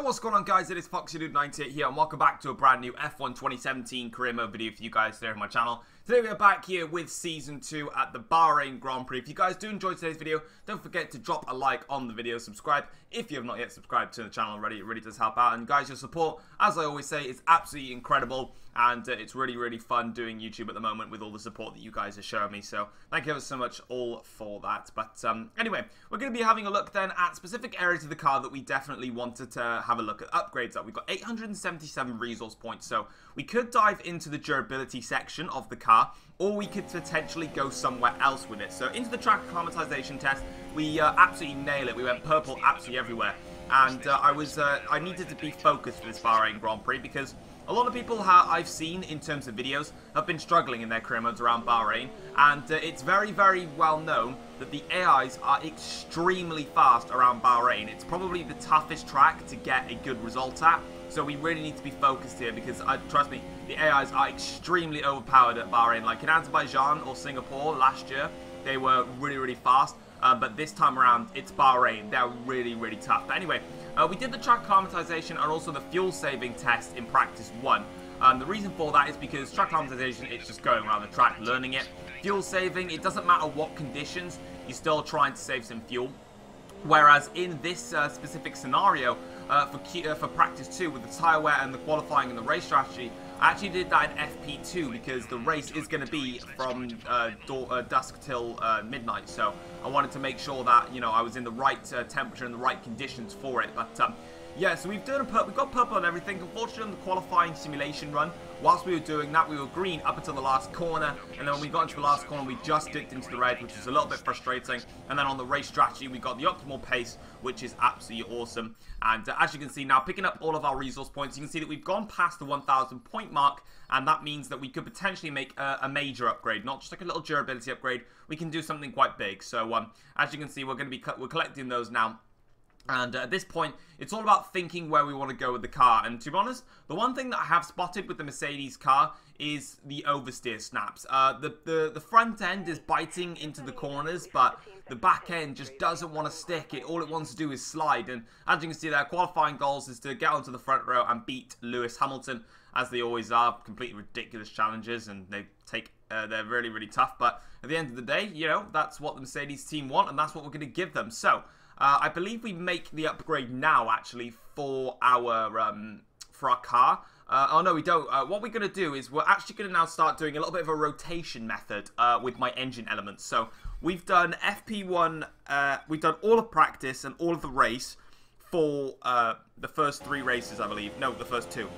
what's going on, guys? It is FoxyDude98 here, and welcome back to a brand new F1 2017 career mode video for you guys today on my channel. Today we are back here with Season 2 at the Bahrain Grand Prix. If you guys do enjoy today's video, don't forget to drop a like on the video, subscribe if you have not yet subscribed to the channel already. It really does help out, and guys, your support, as I always say, is absolutely incredible, and it's really fun doing YouTube at the moment with all the support that you guys are showing me, so thank you ever so much all for that. But anyway, we're going to be having a look then at specific areas of the car that we definitely wanted to have a look at upgrades at. We've got 877 resource points, so we could dive into the durability section of the car, or we could potentially go somewhere else with it. So into the track acclimatization test, we absolutely nail it. We went purple absolutely everywhere, and I needed to be focused for this Bahrain Grand Prix because a lot of people I've seen in terms of videos have been struggling in their career modes around Bahrain, and it's very well known that the AIs are extremely fast around Bahrain. It's probably the toughest track to get a good result at, so we really need to be focused here because, trust me, the AIs are extremely overpowered at Bahrain. Like in Azerbaijan or Singapore last year, they were really fast, but this time around, it's Bahrain. They're really tough. But anyway, we did the track acclimatization and also the fuel saving test in practice 1. The reason for that is because track acclimatization, it's just going around the track, learning it. Fuel saving, it doesn't matter what conditions, you're still trying to save some fuel. Whereas in this specific scenario, for practice 2 with the tyre wear and the qualifying and the race strategy, I actually did that in FP2 because the race is going to be from dusk till midnight. So I wanted to make sure that, you know, I was in the right temperature and the right conditions for it. But yeah, so we've got purple and everything. Unfortunately, on the qualifying simulation run, whilst we were doing that, we were green up until the last corner, and then when we got into the last corner, we just dipped into the red, which is a little bit frustrating. And then on the race strategy, we got the optimal pace, which is absolutely awesome. And as you can see now, picking up all of our resource points, you can see that we've gone past the 1,000 point mark, and that means that we could potentially make a major upgrade, not just like a little durability upgrade. We can do something quite big. So as you can see, we're collecting those now. And at this point, it's all about thinking where we want to go with the car. And to be honest, the one thing that I have spotted with the Mercedes car is the oversteer snaps. The front end is biting into the corners, but the back end just doesn't want to stick. All it wants to do is slide. And as you can see there, qualifying goals is to get onto the front row and beat Lewis Hamilton, as they always are. Completely ridiculous challenges, and they're really tough. But at the end of the day, you know, that's what the Mercedes team want, and that's what we're going to give them. So I believe we make the upgrade now, actually, for our car. Oh, no, we don't. What we're going to do is we're actually going to now start doing a little bit of a rotation method with my engine elements. So we've done FP1, we've done all of practice and all of the race for the first 3 races, I believe. No, the first 2.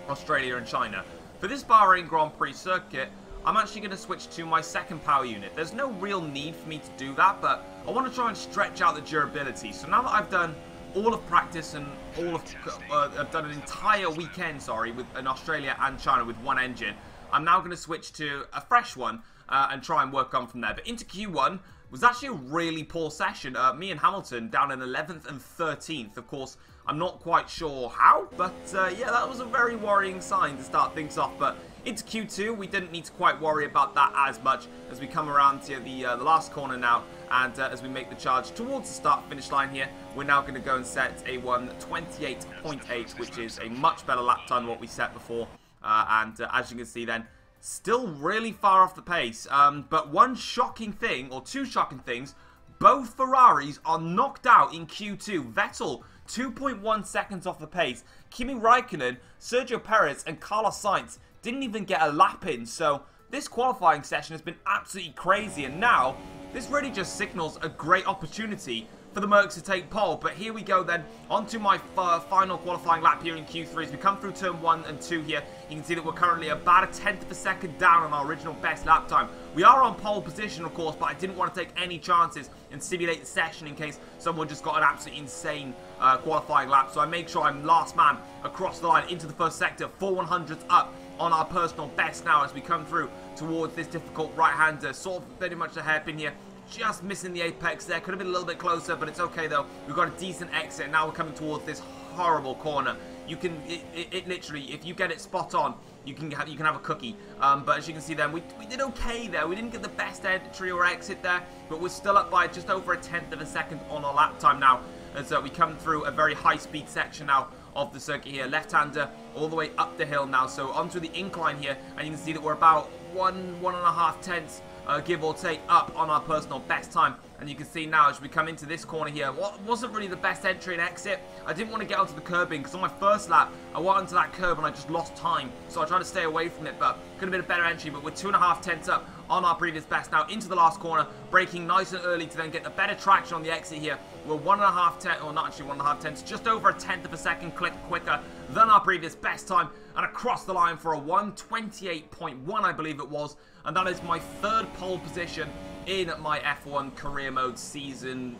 Australia and China. For this Bahrain Grand Prix circuit, I'm actually going to switch to my second power unit. There's no real need for me to do that, but I want to try and stretch out the durability. So now that I've done all of practice and all of, I've done an entire weekend, sorry, in Australia and China with one engine, I'm now going to switch to a fresh one and try and work on from there. But into Q1 was actually a really poor session. Me and Hamilton down in 11th and 13th. Of course, I'm not quite sure how, but yeah, that was a very worrying sign to start things off. But into Q2, we didn't need to quite worry about that as much as we come around to the last corner now, and as we make the charge towards the start-finish line here, we're now going to go and set a 1:28.8, which is a much better lap time than what we set before, and as you can see then, still really far off the pace, but one shocking thing, or 2 shocking things, both Ferraris are knocked out in Q2. Vettel, 2.1 seconds off the pace. Kimi Raikkonen, Sergio Perez, and Carlos Sainz didn't even get a lap in. So this qualifying session has been absolutely crazy, and now this really just signals a great opportunity for the Mercs to take pole. But here we go then, onto my final qualifying lap here in Q3. As we come through turn 1 and 2 here, you can see that we're currently about 1/10 of a second down on our original best lap time. We are on pole position, of course, but I didn't want to take any chances and simulate the session in case someone just got an absolutely insane qualifying lap. So I made sure I'm last man across the line into the first sector, 4/100ths up on our personal best now as we come through towards this difficult right-hander. Sort of very much a hairpin here. Just missing the apex there. Could have been a little bit closer, but it's okay though. We've got a decent exit. Now we're coming towards this horrible corner. You can, it literally, if you get it spot on, you can have a cookie. But as you can see then, we did okay there. We didn't get the best entry or exit there, but we're still up by just over 1/10 of a second on our lap time now. as we come through a very high-speed section now of the circuit here. Left-hander all the way up the hill now, so onto the incline here, and you can see that we're about 1.5 tenths, give or take, up on our personal best time. And you can see now as we come into this corner here, what wasn't really the best entry and exit. I didn't want to get onto the curbing because on my first lap, I went onto that curb and I just lost time. So I tried to stay away from it, but could have been a better entry. But we're 2.5 tenths up on our previous best now into the last corner, braking nice and early to then get the better traction on the exit here. We're 1.5 tenths, or not actually 1.5 tenths, just over a tenth of a second quicker than our previous best time, and across the line for a 1:28.1, I believe it was. And that is my third pole position in my F1 career mode season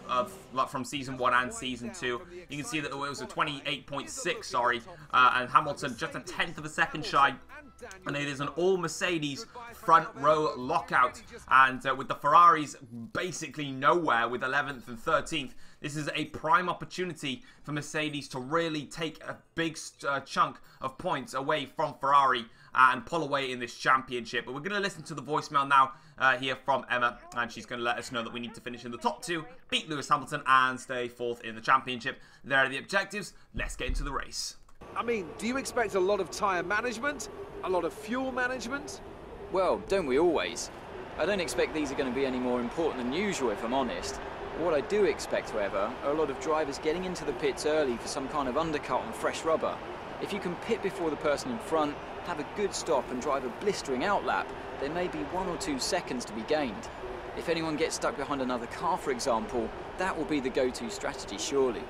from season 1 and season 2. You can see that it was a 28.6, sorry, and Hamilton just a tenth of a second shy. And it is an all Mercedes front row lockout, and with the Ferraris basically nowhere with 11th and 13th, this is a prime opportunity for Mercedes to really take a big chunk of points away from Ferrari and pull away in this championship. But we're going to listen to the voicemail now here from Emma, and she's going to let us know that we need to finish in the top 2, beat Lewis Hamilton, and stay 4th in the championship. There are the objectives. Let's get into the race. I mean, do you expect a lot of tyre management? A lot of fuel management? Well, don't we always? I don't expect these are going to be any more important than usual, if I'm honest. What I do expect, however, are a lot of drivers getting into the pits early for some kind of undercut on fresh rubber. If you can pit before the person in front, have a good stop and drive a blistering outlap, there may be 1 or 2 seconds to be gained. If anyone gets stuck behind another car, for example, that will be the go-to strategy, surely.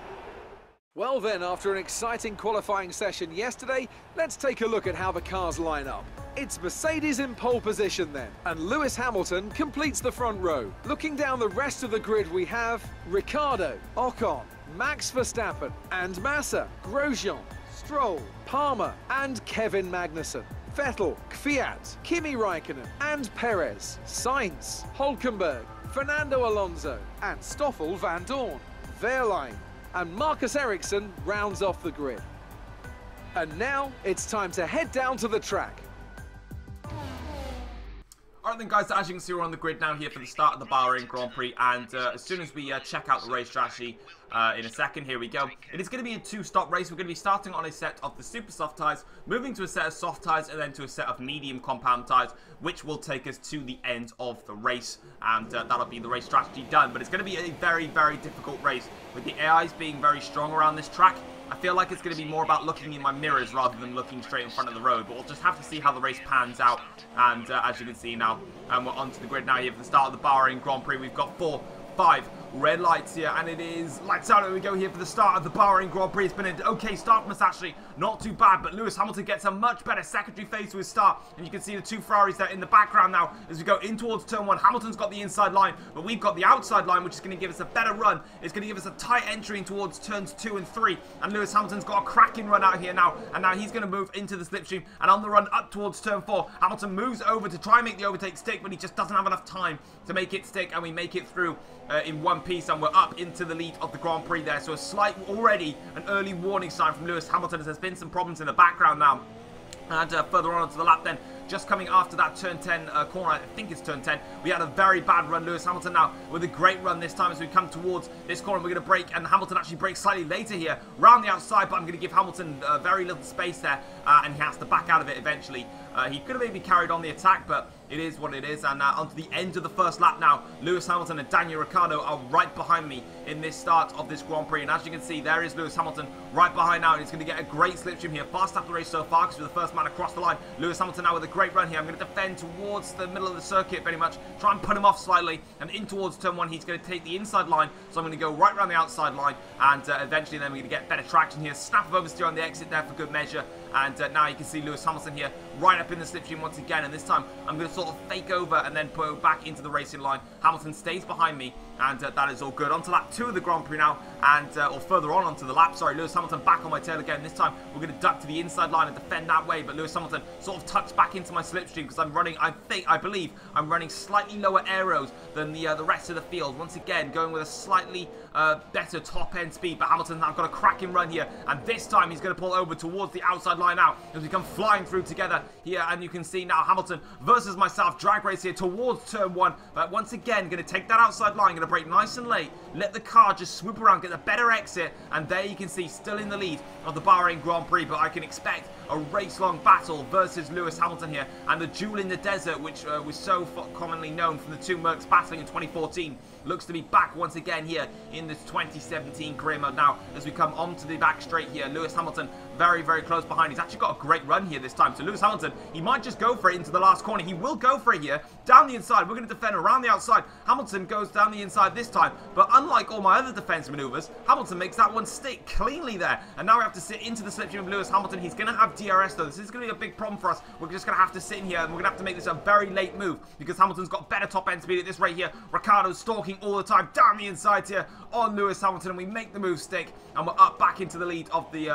Well then, after an exciting qualifying session yesterday, let's take a look at how the cars line up. It's Mercedes in pole position then, and Lewis Hamilton completes the front row. Looking down the rest of the grid, we have Ricciardo, Ocon, Max Verstappen, and Massa, Grosjean, Stroll, Palmer, and Kevin Magnussen. Vettel, Kvyat, Kimi Raikkonen, and Perez, Sainz, Hülkenberg, Fernando Alonso, and Stoffel van Dorn, Wehrlein, and Marcus Ericsson rounds off the grid. And now it's time to head down to the track. Alright then guys, as you can see, we're on the grid now here for the start of the Bahrain Grand Prix, and as soon as we check out the race strategy in a second, here we go. It is going to be a 2-stop race. We're going to be starting on a set of the super soft tyres, moving to a set of soft tyres, and then to a set of medium compound tyres, which will take us to the end of the race, and that'll be the race strategy done. But it's going to be a very, very difficult race, with the AIs being very strong around this track. I feel like it's going to be more about looking in my mirrors rather than looking straight in front of the road, but we'll just have to see how the race pans out. And as you can see now, we're onto the grid now here for the start of the Bahrain Grand Prix. We've got 4, 5 red lights here, and it is lights out. Here we go here for the start of the Bahrain Grand Prix. It's been an okay start from us, actually, not too bad, but Lewis Hamilton gets a much better secondary phase to his start, and you can see the 2 Ferraris there in the background now as we go in towards turn 1. Hamilton's got the inside line, but we've got the outside line, which is going to give us a better run. It's going to give us a tight entry in towards turns 2 and 3, and Lewis Hamilton's got a cracking run out here now, and now he's going to move into the slipstream, and on the run up towards turn 4, Hamilton moves over to try and make the overtake stick, but he just doesn't have enough time to make it stick, and we make it through in one piece, and we're up into the lead of the Grand Prix there. So a slight, already an early warning sign from Lewis Hamilton, as there's been some problems in the background now. And further on onto the lap then, just coming after that turn 10 corner, I think it's turn 10, we had a very bad run. Lewis Hamilton now with a great run this time as we come towards this corner. We're going to brake, and Hamilton actually brakes slightly later here, round the outside, but I'm going to give Hamilton very little space there, and he has to back out of it eventually. He could have maybe carried on the attack, but it is what it is. And onto the end of the first lap now, Lewis Hamilton and Daniel Ricciardo are right behind me in this start of this Grand Prix. And as you can see, there is Lewis Hamilton right behind now, and he's going to get a great slipstream here. Fast up the race so far, because we're the first man across the line. Lewis Hamilton now with a great run here. I'm going to defend towards the middle of the circuit very much, try and put him off slightly, and in towards turn 1, he's going to take the inside line, so I'm going to go right around the outside line, and eventually then we're going to get better traction here. Snap of oversteer on the exit there for good measure, and now you can see Lewis Hamilton here right up in the slipstream once again, and this time I'm going to sort of fake over and then go back into the racing line. Hamilton stays behind me, and that is all good. On to lap 2 of the Grand Prix now, and or further on onto the lap, sorry. Lewis Hamilton back on my tail again. This time we're going to duck to the inside line and defend that way, but Lewis Hamilton sort of tucks back into my slipstream because I'm running, I believe I'm running slightly lower aeros than the rest of the field. Once again, going with a slightly better top end speed, but Hamilton's now got a cracking run here, and this time he's going to pull over towards the outside line now as we come flying through together here, and you can see now Hamilton versus myself, drag race here towards turn 1, but once again, going to take that outside line, going to brake nice and late, let the car just swoop around, get the better exit, and there you can see, still in the lead of the Bahrain Grand Prix, but I can expect a race-long battle versus Lewis Hamilton here, and the duel in the desert, which was so commonly known from the two Mercs battling in 2014, looks to be back once again here in this 2017 career mode. Now, as we come onto the back straight here, Lewis Hamilton very, very close behind. He's actually got a great run here this time. So Lewis Hamilton, he might just go for it into the last corner. He will go for it here, down the inside. We're going to defend around the outside. Hamilton goes down the inside this time. But unlike all my other defense maneuvers, Hamilton makes that one stick cleanly there. And now we have to sit into the slipstream of Lewis Hamilton. He's going to have DRS though. This is going to be a big problem for us. We're just going to have to sit in here and we're going to have to make this a very late move because Hamilton's got better top end speed at this rate here. Ricciardo's stalking all the time down the inside here on Lewis Hamilton, and we make the move stick, and we're up back into the lead of the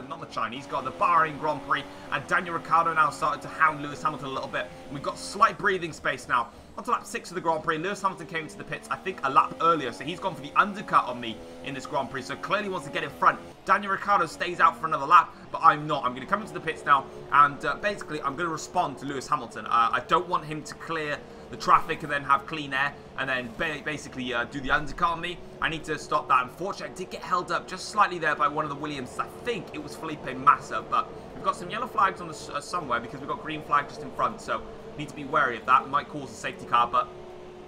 not the Chinese, got the Bahrain Grand Prix, and Daniel Ricciardo now started to hound Lewis Hamilton a little bit. We've got slight breathing space now. On to lap 6 of the Grand Prix, Lewis Hamilton came into the pits, I think, a lap earlier, so he's gone for the undercut on me in this Grand Prix, so clearly wants to get in front. Daniel Ricciardo stays out for another lap, but I'm not. I'm going to come into the pits now, and basically, I'm going to respond to Lewis Hamilton. I don't want him to clear the traffic and then have clean air and then basically do the undercut on me. I need to stop that. Unfortunately, I did get held up just slightly there by one of the Williams. I think it was Felipe Massa, but we've got some yellow flags on the, somewhere because we've got green flag just in front, so need to be wary of that. It might cause a safety car, but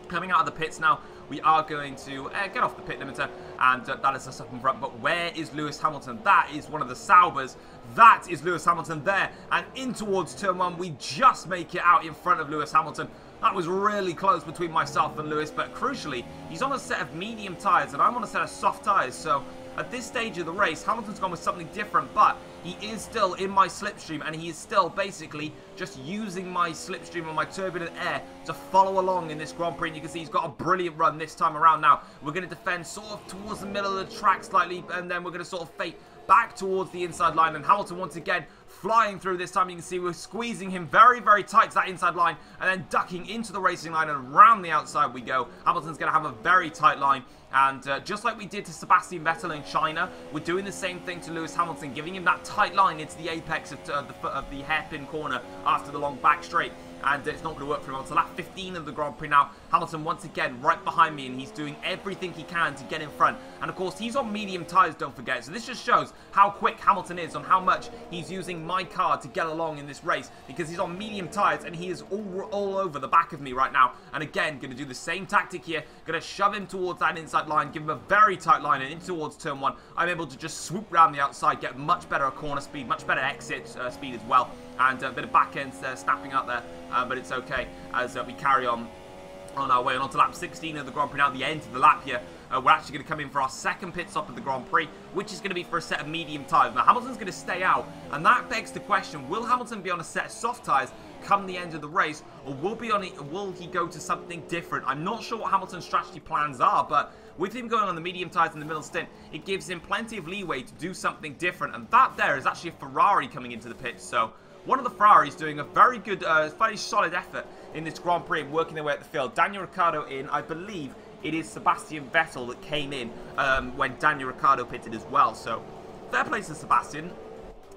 coming out of the pits now, we are going to get off the pit limiter, and that is us up in front. But where is Lewis Hamilton? That is one of the Saubers. That is Lewis Hamilton there, and in towards turn 1, we just make it out in front of Lewis Hamilton. That was really close between myself and Lewis, but crucially, he's on a set of medium tyres, and I'm on a set of soft tyres, so at this stage of the race, Hamilton's gone with something different, but he is still in my slipstream, and he is still basically just using my slipstream and my turbulent air to follow along in this Grand Prix. And you can see he's got a brilliant run this time around now. We're going to defend sort of towards the middle of the track slightly, and then we're going to sort of fade back towards the inside line, and Hamilton once again flying through this time. You can see we're squeezing him very, very tight to that inside line and then ducking into the racing line, and around the outside we go. Hamilton's going to have a very tight line, and just like we did to Sebastian Vettel in China, we're doing the same thing to Lewis Hamilton, giving him that tight line into the apex of the hairpin corner after the long back straight. And it's not going to work for him. On to lap 15 of the Grand Prix now. Hamilton once again right behind me, and he's doing everything he can to get in front. And of course, he's on medium tyres, don't forget. So this just shows how quick Hamilton is, on how much he's using my car to get along in this race, because he's on medium tyres and he is all over the back of me right now. And again, going to do the same tactic here. Going to shove him towards that inside line, give him a very tight line, and in towards turn 1. I'm able to just swoop around the outside, get much better corner speed, much better exit speed as well. And a bit of back end snapping out there, but it's okay as we carry on our way. And on to lap 16 of the Grand Prix now, at the end of the lap here. We're actually going to come in for our second pit stop of the Grand Prix, which is going to be for a set of medium tyres. Now, Hamilton's going to stay out, and that begs the question, will Hamilton be on a set of soft tyres come the end of the race, or will he go to something different? I'm not sure what Hamilton's strategy plans are, but with him going on the medium tyres in the middle stint, it gives him plenty of leeway to do something different, and that there is actually a Ferrari coming into the pits, so one of the Ferraris doing a very good, very solid effort in this Grand Prix, working their way at the field. Daniel Ricciardo in, I believe it is Sebastian Vettel that came in when Daniel Ricciardo pitted as well. So, fair play to Sebastian.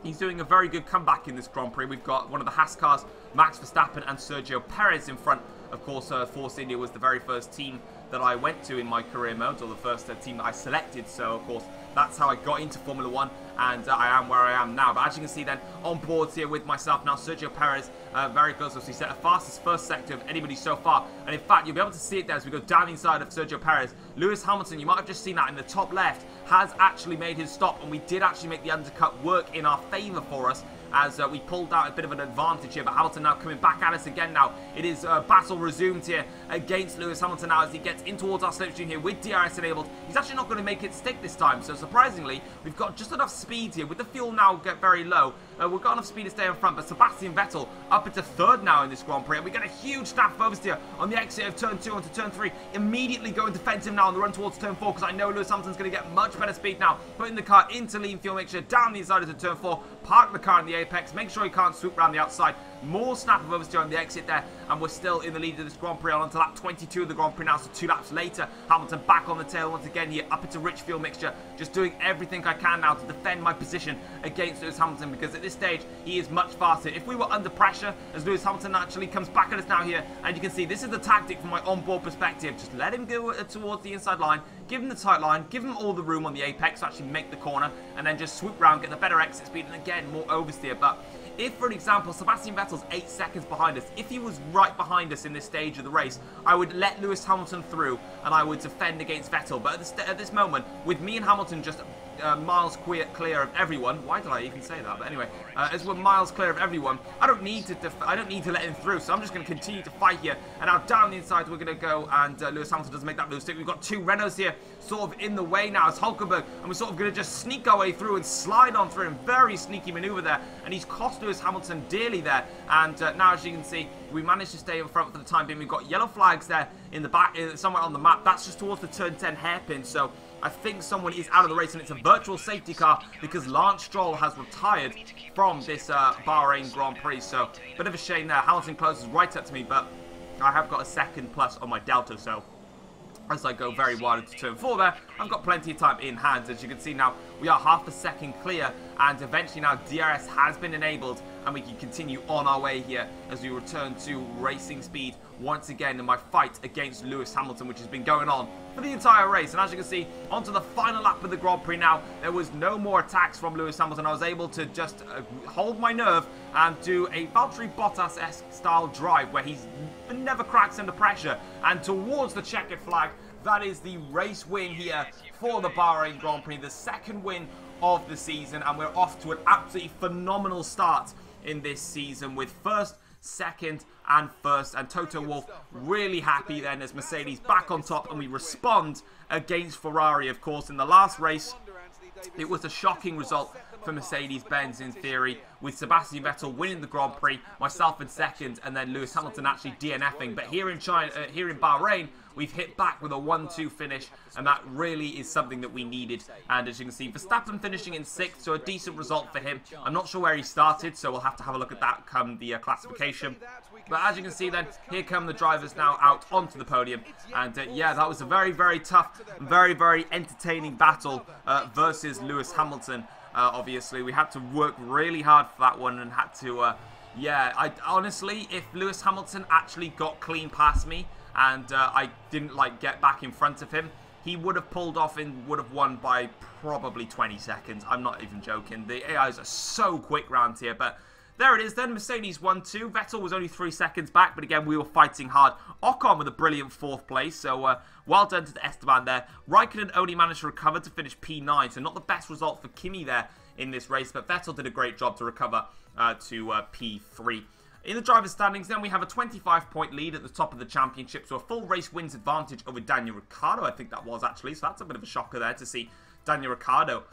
He's doing a very good comeback in this Grand Prix. We've got one of the Haas cars, Max Verstappen and Sergio Perez in front. Of course, Force India was the very first team that I went to in my career mode, or the first team that I selected. So, of course, that's how I got into Formula 1, and I am where I am now. But as you can see then, on boards here with myself now, Sergio Perez, very close. So he set the fastest first sector of anybody so far. And in fact, you'll be able to see it there as we go down the inside of Sergio Perez. Lewis Hamilton, you might have just seen that in the top left, has actually made his stop, and we did actually make the undercut work in our favour for us, as we pulled out a bit of an advantage here. But Hamilton now coming back at us again now. It is battle resumed here against Lewis Hamilton now as he gets in towards our slipstream here with DRS enabled. He's actually not going to make it stick this time, so surprisingly, we've got just enough speed here. With the fuel now get very low, we've got enough speed to stay in front, but Sebastian Vettel up into third now in this Grand Prix, and we get a huge staff oversteer on the exit of turn 2 onto turn 3, immediately going defensive now on the run towards turn 4, because I know Lewis Hamilton's going to get much better speed now, putting the car into lean fuel, make sure down the inside into turn 4, park the car in the apex, make sure he can't swoop around the outside, More snap of oversteer on the exit there, and we're still in the lead of this Grand Prix on to lap 22 of the Grand Prix now, so 2 laps later. Hamilton back on the tail once again here, up into rich fuel mixture, just doing everything I can now to defend my position against Lewis Hamilton, because at this stage, he is much faster. If we were under pressure, as Lewis Hamilton actually comes back at us now here, and you can see this is the tactic from my onboard perspective. Just let him go towards the inside line, give him the tight line, give him all the room on the apex to actually make the corner, and then just swoop round, get the better exit speed, and again, more oversteer. But if, for example, Sebastian Vettel's 8 seconds behind us, if he was right behind us in this stage of the race, I would let Lewis Hamilton through and I would defend against Vettel. But at this moment, with me and Hamilton just miles clear of everyone. Why did I even say that? But anyway, as we're miles clear of everyone, I don't need to let him through. So I'm just going to continue to fight here. And now down the inside, we're going to go, and Lewis Hamilton doesn't make that move. We've got 2 Renaults here, sort of in the way now as Hulkenberg, and we're sort of going to just sneak our way through and slide on through him. Very sneaky maneuver there, and he's cost Lewis Hamilton dearly there. And now, as you can see, we managed to stay in front for the time being. We've got yellow flags there in the back, somewhere on the map. That's just towards the turn 10 hairpin. So I think someone is out of the race, and it's a virtual safety car because Lance Stroll has retired from this Bahrain Grand Prix. So, bit of a shame there. Hamilton closes right up to me, but I have got a second plus on my Delta, so as I go very wide into turn 4 there, I've got plenty of time in hand. As you can see now, we are half a second clear, and eventually now DRS has been enabled, and we can continue on our way here as we return to racing speed once again in my fight against Lewis Hamilton, which has been going on for the entire race. And as you can see, onto the final lap of the Grand Prix now, there was no more attacks from Lewis Hamilton. I was able to just hold my nerve and do a Valtteri Bottas-esque style drive where he's never cracks under pressure, and towards the checkered flag. That is the race win here for the Bahrain Grand Prix, the second win of the season, and we're off to an absolutely phenomenal start in this season with first, second and first, and Toto Wolff really happy then as Mercedes back on top, and we respond against Ferrari. Of course, in the last race it was a shocking result for Mercedes-Benz in theory, with Sebastian Vettel winning the Grand Prix, myself in second, and then Lewis Hamilton actually DNFing. But here in Bahrain, we've hit back with a 1-2 finish, and that really is something that we needed. And as you can see, Verstappen finishing in 6th, so a decent result for him. I'm not sure where he started, so we'll have to have a look at that come the classification. But as you can see then, here come the drivers now out onto the podium. And yeah, that was a very, very tough, very, very entertaining battle versus Lewis Hamilton. Obviously, we had to work really hard for that one, and had to, yeah, honestly, if Lewis Hamilton actually got clean past me, and I didn't, like, get back in front of him, he would have pulled off and would have won by probably 20 seconds. I'm not even joking. The AIs are so quick round here, but there it is then. Mercedes 1-2. Vettel was only 3 seconds back, but again, we were fighting hard. Ocon with a brilliant 4th place, so well done to the Esteban there. Raikkonen only managed to recover to finish P9, so not the best result for Kimi there in this race, but Vettel did a great job to recover to P3. In the driver's standings, then, we have a 25-point lead at the top of the championship, so a full race wins advantage over Daniel Ricciardo, I think that was actually, so that's a bit of a shocker there to see Daniel Ricciardo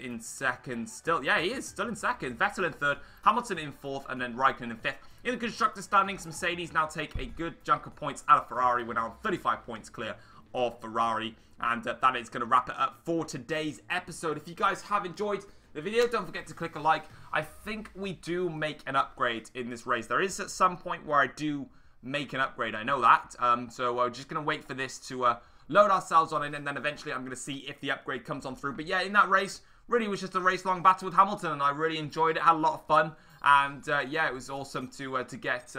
in second still. Yeah, he is still in second. Vettel in 3rd, Hamilton in 4th, and then Raikkonen in 5th. In the constructor standings, Mercedes now take a good chunk of points out of Ferrari. We're now on 35 points clear of Ferrari, and that is going to wrap it up for today's episode. If you guys have enjoyed the video, don't forget to click a like. I think we do make an upgrade in this race. There is at some point where I do make an upgrade, I know that. So we're just going to wait for this to load ourselves on it, and then eventually I'm going to see if the upgrade comes on through. But yeah, in that race, really was just a race-long battle with Hamilton, and I really enjoyed it, had a lot of fun. And yeah, it was awesome to get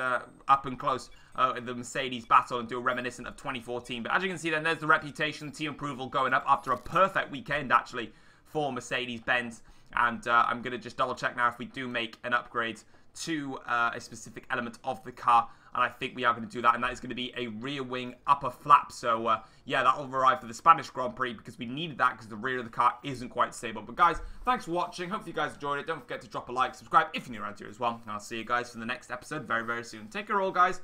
up and close in the Mercedes battle and do a reminiscent of 2014. But as you can see then, there's the reputation, team approval going up after a perfect weekend, actually, for Mercedes-Benz. And I'm going to just double check now if we do make an upgrade to a specific element of the car. And I think we are going to do that. And that is going to be a rear wing upper flap. So yeah, that will arrive for the Spanish Grand Prix because we needed that because the rear of the car isn't quite stable. But guys, thanks for watching. Hope you guys enjoyed it. Don't forget to drop a like, subscribe if you're new around here as well. And I'll see you guys for the next episode very, very soon. Take care all, guys.